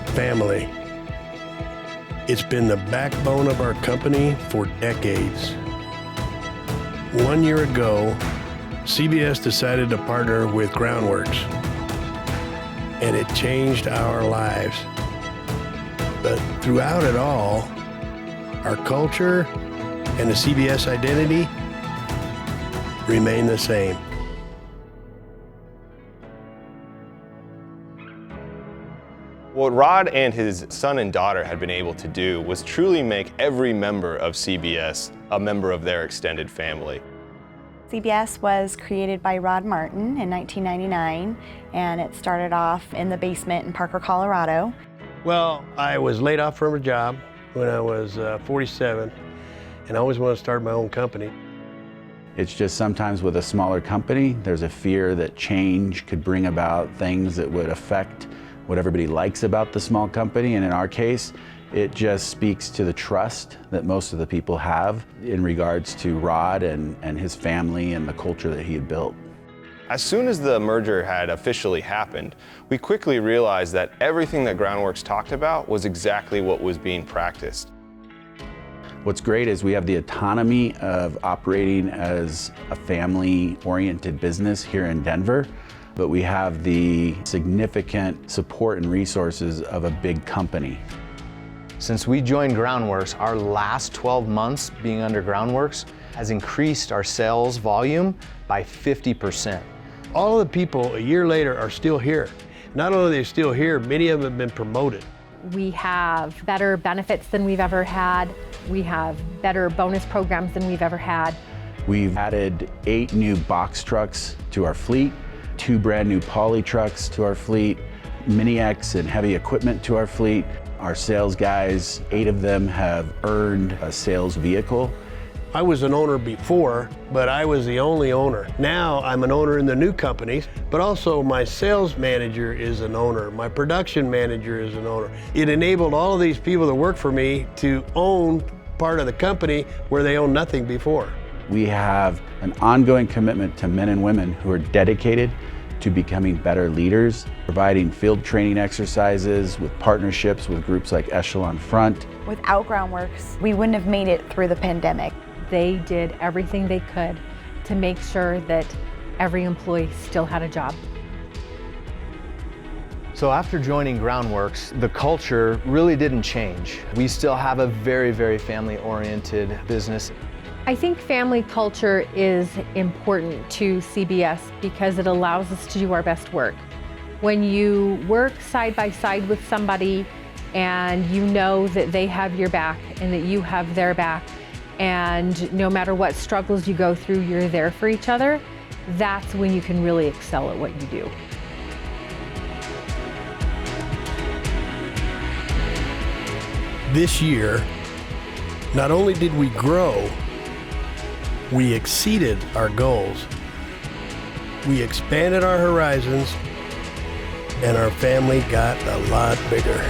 family. It's been the backbone of our company for decades. 1 year ago, CBS decided to partner with Groundworks, and it changed our lives. But throughout it all, our culture and the CBS identity remain the same. What Rod and his son and daughter had been able to do was truly make every member of CBS a member of their extended family. CBS was created by Rod Martin in 1999, and it started off in the basement in Parker, Colorado. Well, I was laid off from a job when I was 47, and I always wanted to start my own company. It's just sometimes with a smaller company, there's a fear that change could bring about things that would affect what everybody likes about the small company, and in our case, it just speaks to the trust that most of the people have in regards to Rod and his family and the culture that he had built. As soon as the merger had officially happened, we quickly realized that everything that Groundworks talked about was exactly what was being practiced. What's great is we have the autonomy of operating as a family-oriented business here in Denver, but we have the significant support and resources of a big company. Since we joined Groundworks, our last 12 months being under Groundworks has increased our sales volume by 50%. All of the people a year later are still here. Not only are they still here, many of them have been promoted. We have better benefits than we've ever had. We have better bonus programs than we've ever had. We've added 8 new box trucks to our fleet, 2 brand new poly trucks to our fleet, Mini X and heavy equipment to our fleet. Our sales guys, 8 of them have earned a sales vehicle. I was an owner before, but I was the only owner. Now I'm an owner in the new companies, but also my sales manager is an owner. My production manager is an owner. It enabled all of these people that work for me to own part of the company where they owned nothing before. We have an ongoing commitment to men and women who are dedicated to becoming better leaders, providing field training exercises with partnerships with groups like Echelon Front. Without Groundworks, we wouldn't have made it through the pandemic. They did everything they could to make sure that every employee still had a job. So after joining Groundworks, the culture really didn't change. We still have a very, very family-oriented business. I think family culture is important to CBS because it allows us to do our best work. When you work side by side with somebody and you know that they have your back and that you have their back, and no matter what struggles you go through, you're there for each other, that's when you can really excel at what you do. This year, not only did we grow, we exceeded our goals. We expanded our horizons, and our family got a lot bigger.